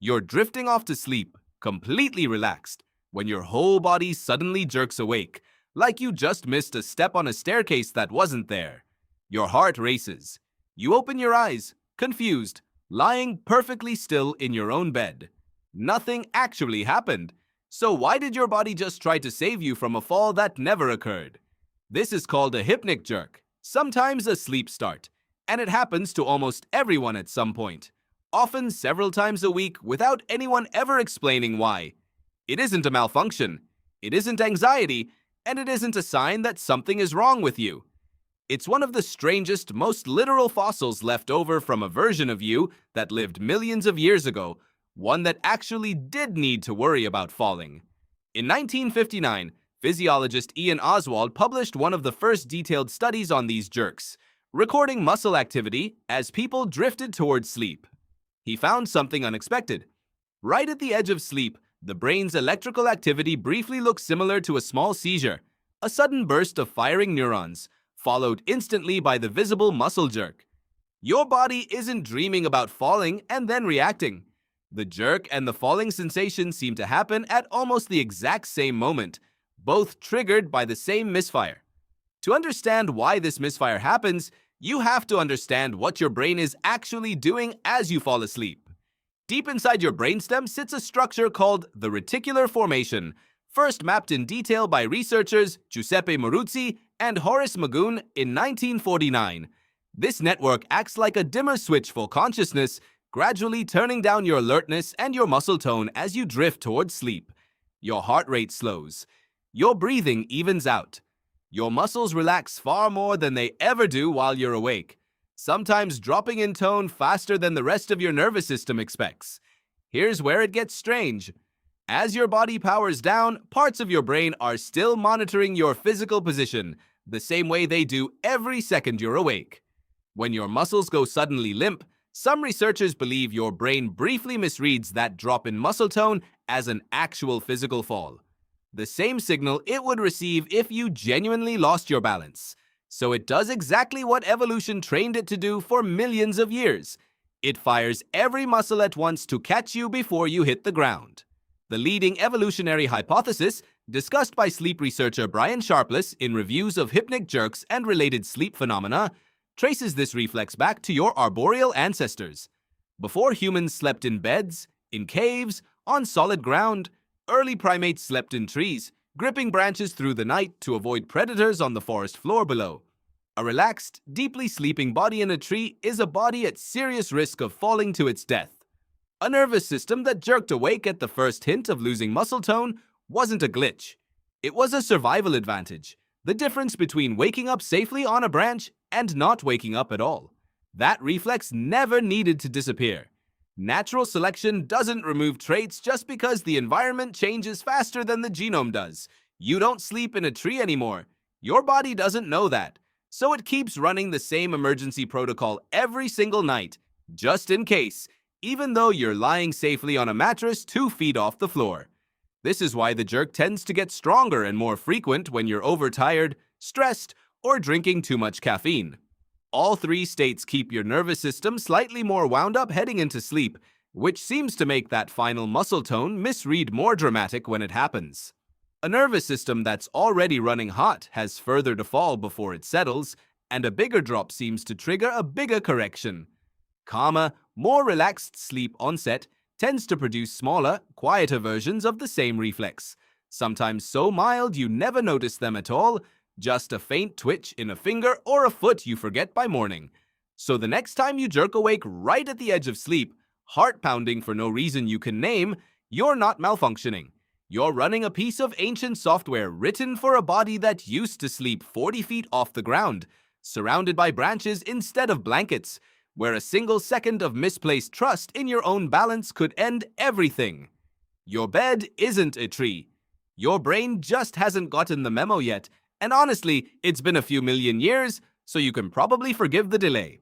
You're drifting off to sleep, completely relaxed, when your whole body suddenly jerks awake, like you just missed a step on a staircase that wasn't there. Your heart races. You open your eyes, confused, lying perfectly still in your own bed. Nothing actually happened. So why did your body just try to save you from a fall that never occurred? This is called a hypnic jerk, sometimes a sleep start, and it happens to almost everyone at some point, often several times a week without anyone ever explaining why. It isn't a malfunction, it isn't anxiety, and it isn't a sign that something is wrong with you. It's one of the strangest, most literal fossils left over from a version of you that lived millions of years ago, one that actually did need to worry about falling. In 1959, physiologist Ian Oswald published one of the first detailed studies on these jerks, recording muscle activity as people drifted towards sleep. He found something unexpected. Right at the edge of sleep, the brain's electrical activity briefly looks similar to a small seizure, a sudden burst of firing neurons, followed instantly by the visible muscle jerk. Your body isn't dreaming about falling and then reacting. The jerk and the falling sensation seem to happen at almost the exact same moment, both triggered by the same misfire. To understand why this misfire happens, you have to understand what your brain is actually doing as you fall asleep. Deep inside your brainstem sits a structure called the reticular formation, first mapped in detail by researchers Giuseppe Moruzzi and Horace Magoon in 1949. This network acts like a dimmer switch for consciousness, gradually turning down your alertness and your muscle tone as you drift towards sleep. Your heart rate slows. Your breathing evens out. Your muscles relax far more than they ever do while you're awake, sometimes dropping in tone faster than the rest of your nervous system expects. Here's where it gets strange. As your body powers down, parts of your brain are still monitoring your physical position, the same way they do every second you're awake. When your muscles go suddenly limp, some researchers believe your brain briefly misreads that drop in muscle tone as an actual physical fall, the same signal it would receive if you genuinely lost your balance. So it does exactly what evolution trained it to do for millions of years. It fires every muscle at once to catch you before you hit the ground. The leading evolutionary hypothesis, discussed by sleep researcher Brian Sharpless in reviews of hypnic jerks and related sleep phenomena, traces this reflex back to your arboreal ancestors. Before humans slept in beds, in caves, on solid ground, early primates slept in trees, gripping branches through the night to avoid predators on the forest floor below. A relaxed, deeply sleeping body in a tree is a body at serious risk of falling to its death. A nervous system that jerked awake at the first hint of losing muscle tone wasn't a glitch. It was a survival advantage, the difference between waking up safely on a branch and not waking up at all. That reflex never needed to disappear. Natural selection doesn't remove traits just because the environment changes faster than the genome does. You don't sleep in a tree anymore. Your body doesn't know that. So it keeps running the same emergency protocol every single night, just in case, even though you're lying safely on a mattress 2 feet off the floor. This is why the jerk tends to get stronger and more frequent when you're overtired, stressed, or drinking too much caffeine. All three states keep your nervous system slightly more wound up heading into sleep, which seems to make that final muscle tone misread more dramatic when it happens. A nervous system that's already running hot has further to fall before it settles, and a bigger drop seems to trigger a bigger correction. Calmer, more relaxed sleep onset tends to produce smaller, quieter versions of the same reflex, sometimes so mild you never notice them at all, just a faint twitch in a finger or a foot you forget by morning. So the next time you jerk awake right at the edge of sleep, heart pounding for no reason you can name, you're not malfunctioning. You're running a piece of ancient software written for a body that used to sleep 40 feet off the ground, surrounded by branches instead of blankets, where a single second of misplaced trust in your own balance could end everything. Your bed isn't a tree. Your brain just hasn't gotten the memo yet, and honestly, it's been a few million years, so you can probably forgive the delay.